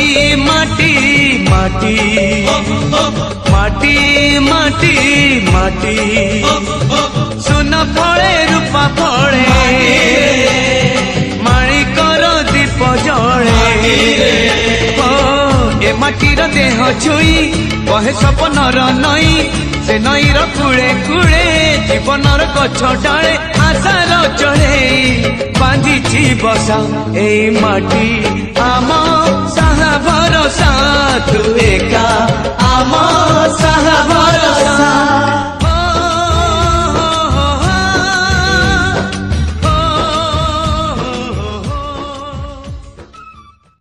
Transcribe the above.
माटी माटी माटी माटी माटी सुन फले रूपा फले माणिकर दीप जले ए माटीर देह छुई कहे सपनर नई से नईर कूले कूले जीवनर गछ डाले आशार चढ़े बांधिछि बसा ए माटी आम